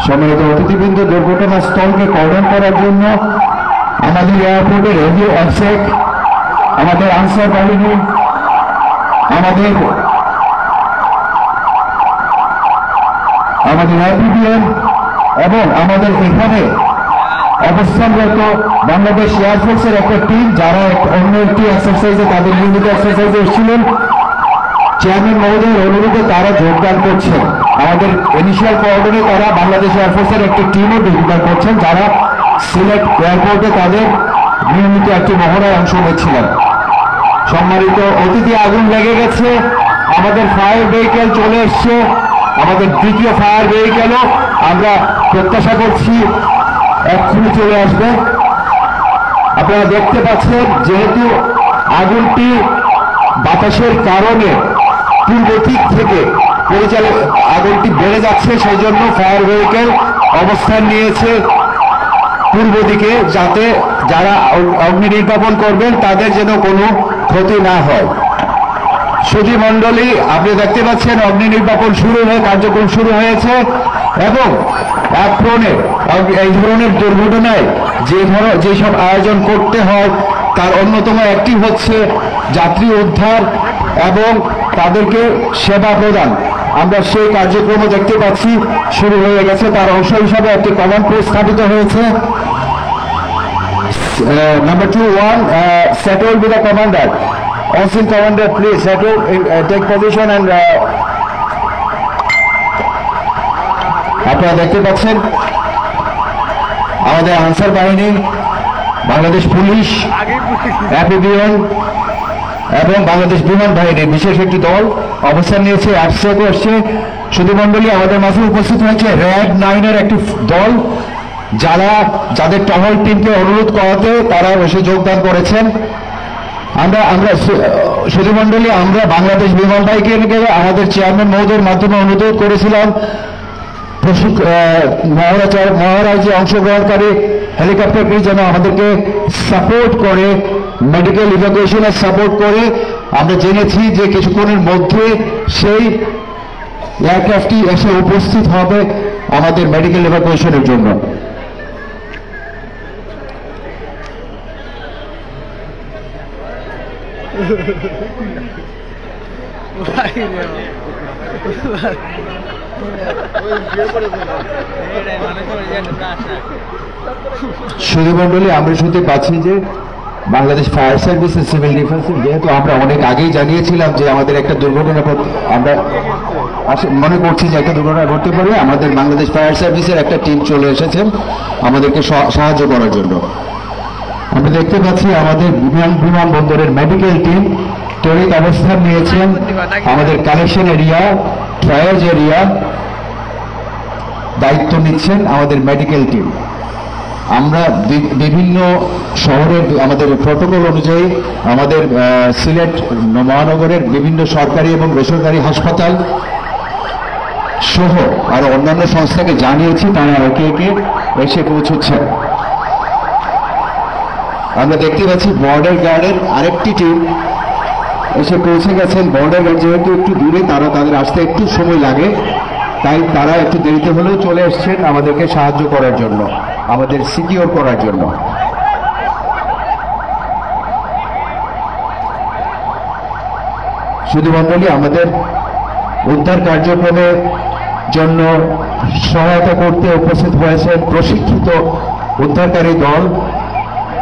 সম্মানিত অতিথিবৃন্দ, দুর্ঘটনাস্থলকে কর্ডন করার জন্য আমাদের এয়ারপোর্টের রেডিও অফসেক, আমাদের আনসার বাহিনী, আমাদের আইপিবিএম এবং আমাদের এখানে অবস্থানরত বাংলাদেশ এয়ারফোর্সের একটা টিম, যারা অন্য একটি এক্সারসাইজে তাদের নিয়মিত এক্সারসাইজে এসেছিলেন, চেয়ারম্যান মহোদয়ের অনুরোধে তারা যোগদান করছেন। আমাদের ইনিশিয়াল কোঅর্ডিনে তারা বাংলাদেশ এয়ারফোর্সের একটি টিমও যোগদান করছেন, যারা সিলেট এয়ারপোর্টে তাদের নিয়মিত একটি মহড়ায় অংশ নিচ্ছিলেন। সম্মানিত অতিথি, আগুন লেগে গেছে, আমাদের ফায়ার ভেহিকেল চলে এসছে, আমাদের দ্বিতীয় ফায়ার ভেহিকেলও আমরা প্রত্যাশা করছি এক্ষুনি চলে আসবে। আপনারা দেখতে পাচ্ছেন, যেহেতু আগুনটি বাতাসের কারণে পূর্ব দিক থেকে আগুনটি বেড়ে যাচ্ছে, সেই জন্য ফায়ার ভেহিকেল অবস্থান নিয়েছে পূর্ব দিকে, যাতে যারা অগ্নি নির্বাপন করবেন তাদের যেন কোনো ক্ষতি না হয়। সুধী মণ্ডলী, আপনি দেখতে পাচ্ছেন অগ্নি নির্বাপন কার্যক্রম শুরু হয়েছে এবং এই ধরনের দুর্ঘটনায় যেসব আয়োজন করতে হয় তার অন্যতম একটি হচ্ছে যাত্রী উদ্ধার এবং তাদেরকে সেবা প্রদান। আমরা সেই কার্যক্রমও দেখতে পাচ্ছি শুরু হয়ে গেছে। তার অংশ হিসাবে একটি কমান্ড পোস্ট স্থাপিত হয়েছে। Number 2-1, settle with the commander. All-Sing commander, please settle, take position and আপনারা দেখতে পাচ্ছেন আমাদের আনসার বাহিনী, বাংলাদেশ পুলিশ, আইপিবিএম এবং বাংলাদেশ বিমান বাহিনীর বিশেষ একটি দল অবস্থান নিয়েছে। অ্যাবসেক আসছে। সুধী মণ্ডলী, আমাদের মাঝে উপস্থিত হয়েছে র্যাব 9-এর একটি দল, যাদের টহল টিমকে অনুরোধ করাতে তারা এসে যোগদান করেছেন। আমরা সুধী মণ্ডলী, আমরা বাংলাদেশ বিমান বাহিনীকে আমাদের চেয়ারম্যান মহোদয়ের মাধ্যমে অনুরোধ করেছিলাম মহারাজ যে অংশগ্রহণকারী হেলিকপ্টারটি যেন আমাদেরকে সাপোর্ট করে, মেডিকেল ইভাকুয়েশনে সাপোর্ট করে। আমরা জেনেছি যে কিছুক্ষণের মধ্যে সেই এয়ারক্রাফটটি এসে উপস্থিত হবে আমাদের মেডিকেল ইভাকুয়েশনের জন্য। সুধী মণ্ডলী, আমরা শুনতে পাচ্ছি যে Bangladesh fire service, civil defence, যেহেতু আমরা অনেক আগেই জানিয়েছিলাম যে আমাদের একটা দুর্ঘটনা, আমরা মনে করছি যে একটা দুর্ঘটনা ঘটতে পারে, আমাদের বাংলাদেশ ফায়ার সার্ভিসের একটা টিম চলে এসেছেন আমাদেরকে সাহায্য করার জন্য। আমরা দেখতে পাচ্ছি আমাদের বিমানবন্দরের মেডিকেল টিম তড়িৎ অবস্থান নিয়েছেন। আমাদের কালেকশন এরিয়া, ট্রায়াজ এরিয়া দায়িত্ব নিচ্ছেন আমাদের মেডিকেল টিম। আমরা বিভিন্ন শহরের আমাদের প্রটোকল অনুযায়ী আমাদের সিলেট মহানগরের বিভিন্ন সরকারি এবং বেসরকারি হাসপাতাল সহ আরো অন্যান্য সংস্থাকে জানিয়েছি, তারা একে একে এসে পৌঁছচ্ছেন। আমরা দেখতে পাচ্ছি বর্ডার গার্ডের আরেকটি টিম এসে পৌঁছে গেছেন। বর্ডার গার্ড যেহেতু একটু দূরে, তাদের আসতে একটু সময় লাগে, তাই তারা একটু দেরিতে হলেও চলে এসছেন আমাদেরকে সাহায্য করার জন্য, আমাদের সিকিউর করার জন্য। সুধী মণ্ডলী, আমাদের উদ্ধার কার্যক্রমের জন্য সহায়তা করতে উপস্থিত হয়েছেন প্রশিক্ষিত উদ্ধারকারী দল।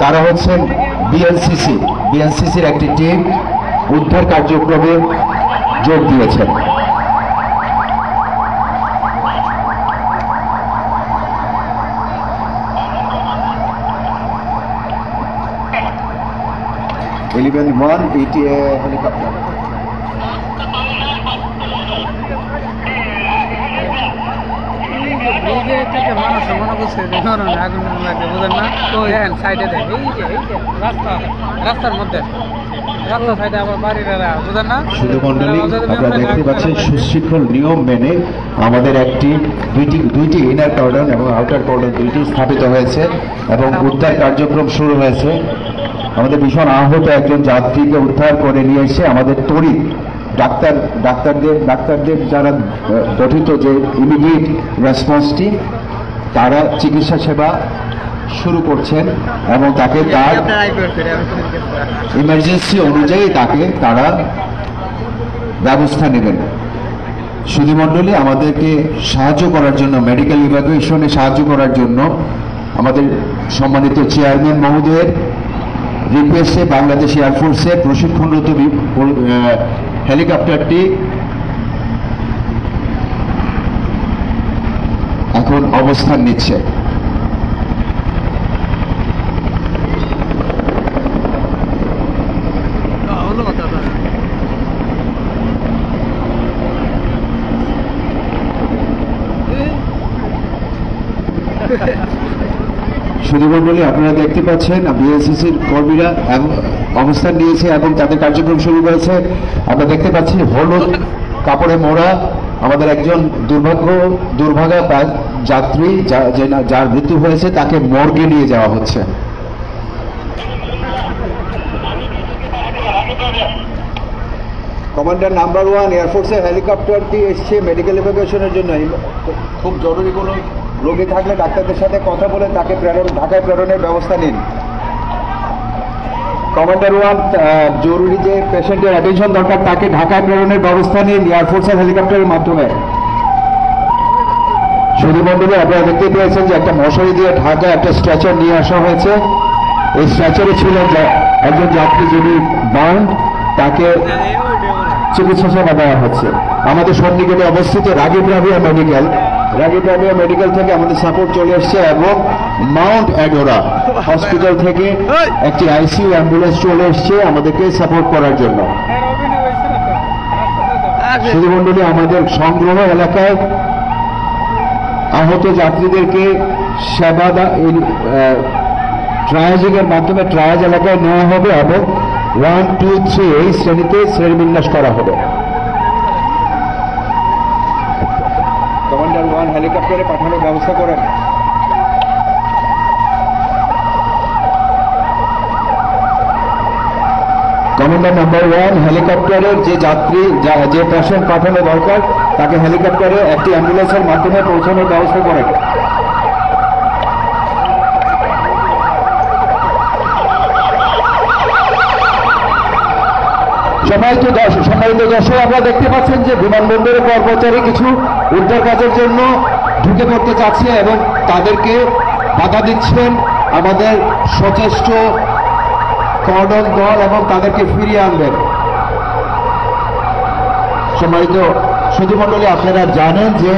তারা হচ্ছেন বিএনসিসির একটি টিম উদ্ধার কার্যক্রমে যোগ দিয়েছেন। Eleven-1 ETA helicopter. মানুষ মনে করছে আগুন লাগবে, বুঝেন না? তো সাইডে দেয়, রাস্তার মধ্যে সুধী মণ্ডলী, আপনারা দেখতে পাচ্ছেন সুশৃঙ্খল নিয়ম মেনে আমাদের দুইটি ইনার কর্ডন এবং আউটার কর্ডন দুইটি স্থাপিত হয়েছে এবং উদ্ধার কার্যক্রম শুরু হয়েছে। আমাদের ভীষণ আহত একজন যাত্রীকে উদ্ধার করে নিয়ে এসে আমাদের তড়িৎ ডাক্তারদের যারা গঠিত যে ইমিডিয়েট রেসপন্স টিম, তারা চিকিৎসা সেবা শুরু করছেন এবং তাকে তার ইমার্জেন্সি অনুযায়ী তারা ব্যবস্থা নেবেন। সুধীমণ্ডলী, আমাদেরকে সাহায্য করার জন্য, মেডিকেল ইভ্যাকুয়েশনে সাহায্য করার জন্য আমাদের সম্মানিত চেয়ারম্যান মহোদয়ের রিকোয়েস্টে বাংলাদেশ এয়ারফোর্সের প্রশিক্ষণরত হেলিকপ্টারটি এখন অবস্থান নিচ্ছে। সুধীমণ্ডলী, আপনারা দেখতে পাচ্ছেন বিএসসিসির কর্মীরা অবস্থান নিয়েছে এবং তাদের কার্যক্রম শুরু করেছে। আমরা দেখতে পাচ্ছি হলুদ কাপড়ে মোড়া আমাদের একজন দুর্ভাগা যাত্রী যার মৃত্যু হয়েছে, তাকে মর্গে নিয়ে যাওয়া হচ্ছে। কমান্ডার নাম্বার 1 এয়ারফোর্সের হেলিকপ্টারটি এসছে মেডিকেল ইভ্যাকুয়েশনের জন্য। খুব জরুরি কোনো রোগী থাকলে ডাক্তারদের সাথে কথা বলে তাকে ঢাকায় প্রেরণের ব্যবস্থা নিন। কমান্ডার 1, জরুরি যে পেশেন্টের অ্যাটেনশন দরকার তাকে ঢাকায় প্রেরণের ব্যবস্থা নিন এয়ারফোর্সের হেলিকপ্টারের মাধ্যমে। সুধীমণ্ডলী, আপনারা দেখতে পেয়েছেন যে একটা মশারি দিয়ে ঢাকায় একটা স্ট্রেচার নিয়ে আসা হয়েছে। এই স্ট্রেচারে ছিলেন একজন যাত্রী যিনি বার্ন, তাকে চিকিৎসা সেবা দেওয়া হচ্ছে। আমাদের সন্নিকটে অবস্থিত রাগিব রাবিয়া মেডিকেল থেকে আমাদের সাপোর্ট চলে এসছে এবং মাউন্ট অ্যাডোরা হসপিটাল থেকে একটি আইসিইউ অ্যাম্বুলেন্স চলে এসছে আমাদেরকে সাপোর্ট করার জন্য। সুধীমণ্ডলী, আমাদের সংগ্রহ এলাকায় আহত যাত্রীদেরকে সেবা ট্রায়াজিং এর মাধ্যমে ট্রায়াজ এলাকায় নেওয়া হবে এবং 1, 2, 3 এই শ্রেণীতে শ্রেণীবিন্যাস করা হবে। কমান্ডার 1 হেলিকপ্টারে পাঠানোর ব্যবস্থা করেন। কমান্ডার নাম্বার 1 হেলিকপ্টারের যে যাত্রী যে পেশেন্ট পাঠানো দরকার তাকে হেলিকপ্টারে একটি অ্যাম্বুলেন্সের মাধ্যমে পৌঁছানোর ব্যবস্থা করেন। সম্মানিত দর্শক, আপনারা দেখতে পাচ্ছেন যে বিমানবন্দরের কর্মচারী কিছু উদ্ধার কাজের জন্য ঢুকে পড়তে চাচ্ছে এবং তাদেরকে বাধা দিচ্ছেন আমাদের সচেষ্ট কর্ডন দল এবং তাদেরকে ফিরিয়ে আনবেন। সম্মানিত সুধীমণ্ডলী, আপনারা জানেন যে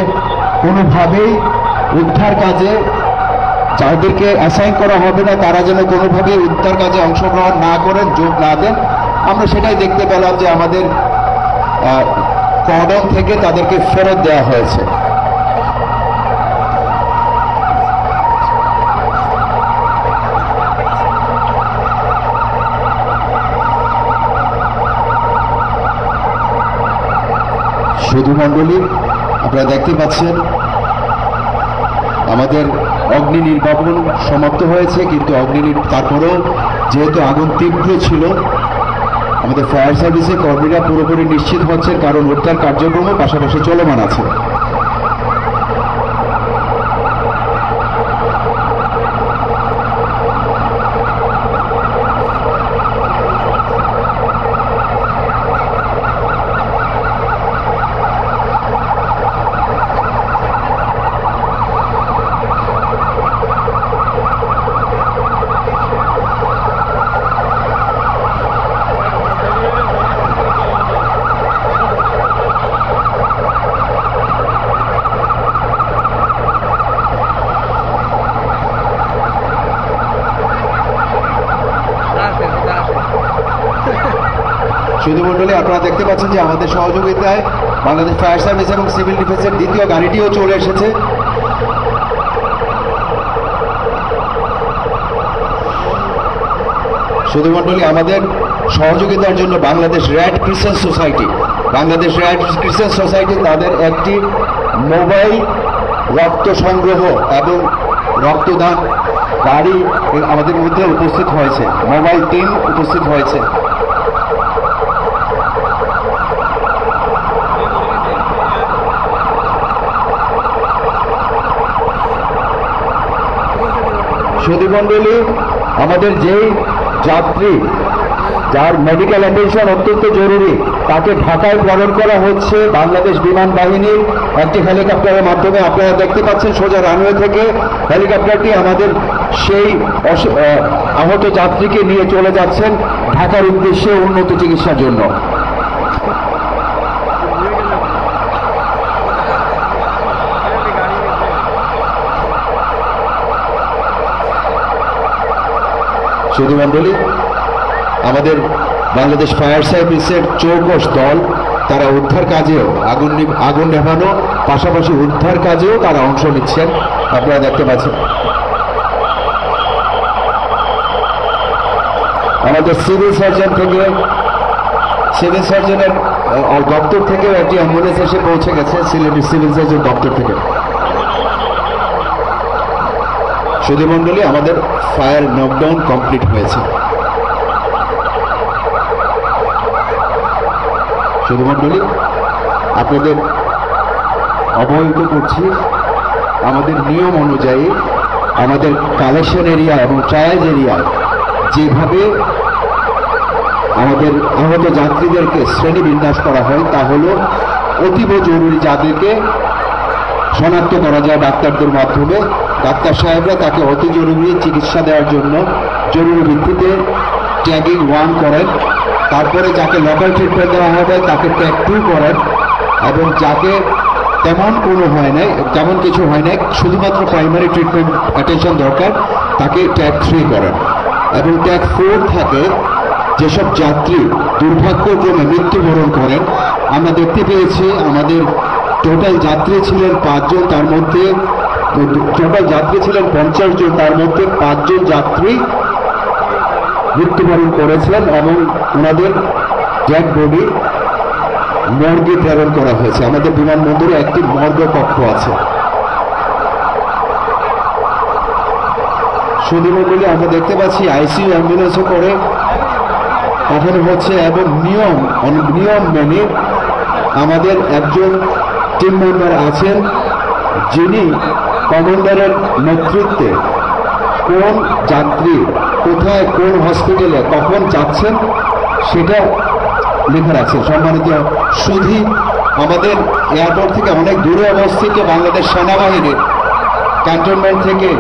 কোনোভাবেই উদ্ধার কাজে যাদেরকে অ্যাসাইন করা হবে না তারা যেন কোনোভাবেই উদ্ধার কাজে অংশগ্রহণ না করেন, যোগ না দেন। আমরা সেটাই দেখতে পেলাম যে আমাদের কর্ডন থেকে তাদেরকে ফেরত দেওয়া হয়েছে। সুধীমণ্ডলী, আপনারা দেখতে পাচ্ছেন আমাদের অগ্নি নির্বাপন সমাপ্ত হয়েছে, কিন্তু তারপরেও যেহেতু আগুন তীব্র ছিল আমাদের ফায়ার সার্ভিসের কর্মীরা পুরোপুরি নিশ্চিত হচ্ছেন, কারণ উদ্ধার কার্যক্রমও পাশাপাশি চলমান আছে। সুধীমণ্ডলী, আপনারা দেখতে পাচ্ছেন যে আমাদের সহযোগিতায় বাংলাদেশ ফায়ার সার্ভিস এবং সিভিল ডিফেন্সের দ্বিতীয় গাড়িটিও চলে এসেছে। সুধীমণ্ডলী, আমাদের সহযোগিতার জন্য বাংলাদেশ রেড ক্রিসেন্ট সোসাইটি তাদের একটি মোবাইল রক্ত সংগ্রহ এবং রক্তদান গাড়ি আমাদের মধ্যে উপস্থিত হয়েছে, মোবাইল টিম উপস্থিত হয়েছে। সুধীমণ্ডলী, আমাদের যেই যাত্রী যার মেডিকেল অ্যাটেনশন অত্যন্ত জরুরি তাকে ঢাকায় প্রেরণ করা হচ্ছে বাংলাদেশ বিমান বাহিনীর একটি হেলিকপ্টারের মাধ্যমে। আপনারা দেখতে পাচ্ছেন সোজা রানওয়ে থেকে হেলিকপ্টারটি আমাদের সেই আহত যাত্রীকে নিয়ে চলে যাচ্ছেন ঢাকার উদ্দেশ্যে উন্নত চিকিৎসার জন্য। সুধীমণ্ডলী, আমাদের বাংলাদেশ ফায়ার সার্ভিসের চৌকস দল তারা উদ্ধার কাজেও আগুন নেভানো পাশাপাশি উদ্ধার কাজেও তারা অংশ নিচ্ছেন, আপনারা দেখতে পাচ্ছেন। আমাদের সিভিল সার্জনের দপ্তর থেকে একটি অ্যাম্বুলেন্স এসে পৌঁছে গেছে সিলেট সিভিল সার্জন দপ্তর থেকে। সুধীমণ্ডলী, আমাদের ফায়ার নকডাউন কমপ্লিট হয়েছে। সুধীমণ্ডলী, আপনাদের অবহিত করছি আমাদের নিয়ম অনুযায়ী আমাদের কালেকশন এরিয়া এবং ট্রায়াল এরিয়ায় যেভাবে আমাদের আহত যাত্রীদেরকে শ্রেণীবিন্যাস করা হয় তা হল অতীব জরুরি যাদেরকে শনাক্ত করা যায় ডাক্তারদের মাধ্যমে, ডাক্তার সাহেবরা তাকে অতি জরুরি চিকিৎসা দেওয়ার জন্য জরুরি ভিত্তিতে ট্যাগিং 1 করেন, তারপরে যাকে লোকাল ট্রিটমেন্ট দেওয়া হবে তাকে ট্যাগ 2 করেন, এবং যাকে তেমন কিছু হয় নাই শুধুমাত্র প্রাইমারি ট্রিটমেন্ট অ্যাটেনশন দরকার তাকে ট্যাগ 3 করেন, এবং ট্যাগ 4 থাকে যেসব যাত্রী দুর্ভাগ্যক্রমে মৃত্যুবরণ করেন। আমরা দেখতে পেয়েছি আমাদের টোটাল যাত্রী ছিলেন 5 জন, তার মধ্যে টোটাল যাত্রী ছিলেন 50 জন, তার মধ্যে 5 জন যাত্রী মৃত্যুবরণ করেছিলেন এবং ওনাদের ডেড বডি মর্গে প্রেরণ করা হয়েছে। আমাদের বিমানবন্দরে একটি মর্গ কক্ষ আছে। সুধীমণ্ডলী, আমরা দেখতে পাচ্ছি আইসিইউ অ্যাম্বুলেন্সে করে পাঠানো হচ্ছে এবং নিয়ম মেনে আমাদের একজন টিম মেম্বার আছেন যিনি কমান্ডারের নেতৃত্বে কোন যাত্রী কোথায় কোন হসপিটালে কখন যাচ্ছেন সেটা লেখা রাখছেন। সম্মানিত সুধী, আমাদের এয়ারপোর্ট থেকে অনেক দূরে অবস্থিত বাংলাদেশ সেনাবাহিনীর ক্যান্টনমেন্ট থেকে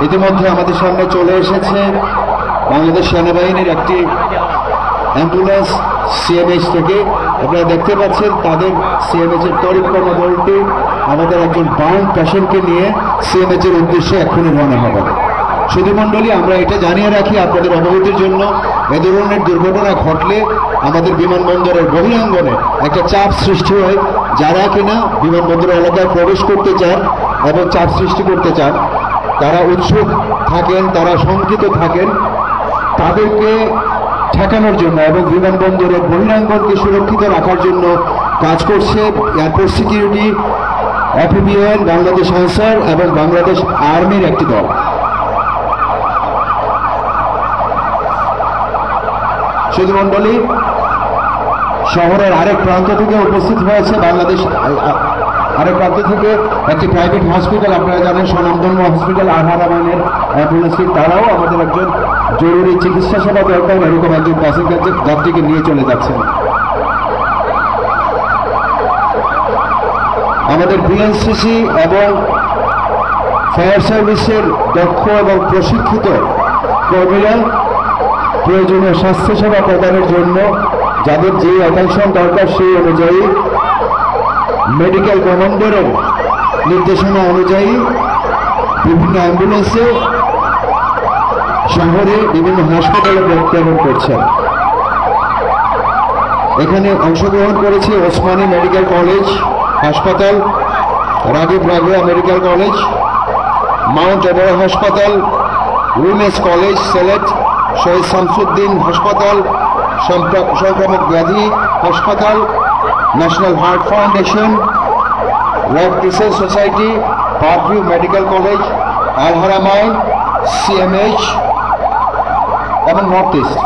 ইতিমধ্যে আমাদের সামনে চলে এসেছে বাংলাদেশ সেনাবাহিনীর একটি অ্যাম্বুলেন্স সিএমএইচ থেকে। আপনারা দেখতে পাচ্ছেন তাদের সিএমএইচ এর তড়িৎ কর্মদলটি আমাদের একজন বাউন্ড পেশেন্টকে নিয়ে সিএমএইচ এর উদ্দেশ্যে এক্ষুনি রওনা হবে। সুধীমণ্ডলী, আমরা এটা জানিয়ে রাখি আপনাদের অবগতির জন্য, এ ধরনের দুর্ঘটনা ঘটলে আমাদের বিমানবন্দরের বহিরাঙ্গনে একটা চাপ সৃষ্টি হয়। যারা কিনা বিমানবন্দর এলাকায় প্রবেশ করতে চান এবং চাপ সৃষ্টি করতে চান তারা উৎসুক থাকেন, তারা শঙ্কিত থাকেন, তাদেরকে ঠেকানোর জন্য এবং বিমানবন্দরের বহিরাঙ্গনকে সুরক্ষিত রাখার জন্য কাজ করছে এয়ারপোর্ট সিকিউরিটি, এফবিএন, বাংলাদেশ আনসার এবং বাংলাদেশ আর্মির একটি দল। সুধীমণ্ডলী, শহরের আরেক প্রান্ত থেকে উপস্থিত হয়েছে বাংলাদেশ আরেক প্রান্ত থেকে একটি প্রাইভেট হসপিটাল, আপনারা জানেন স্বনামধন্য হসপিটাল আলহারামাইনের অ্যাম্বুলেন্স, তারাও আমাদের একজন জরুরি চিকিৎসা সেবা দরকার এরকম একজন প্যাসেঞ্জার যাত্রীকে নিয়ে চলে যাচ্ছেন। আমাদের বিএনসিসি এবং ফায়ার সার্ভিসের দক্ষ এবং প্রশিক্ষিত কর্মীরা প্রয়োজনীয় স্বাস্থ্যসেবা প্রদানের জন্য যাদের যে অ্যাটেনশন দরকার সেই অনুযায়ী মেডিকেল কমান্ডারের নির্দেশনা অনুযায়ী বিভিন্ন অ্যাম্বুলেন্সে শহরে বিভিন্ন হাসপাতালে প্রেরণ করছেন। এখানে অংশগ্রহণ করেছে ওসমানী মেডিকেল কলেজ হাসপাতাল, Ragib Ragiya medical college, Mount Evara হাসপাতাল, উইমেন্স কলেজ সিলেট, শহীদ শামসুদ্দিন হাসপাতাল, সংক্রামক ব্যাধি হাসপাতাল, national heart foundation, red crescent society, Parkview medical college, Al Haramain, CMH এবং নর্থ ইস্ট।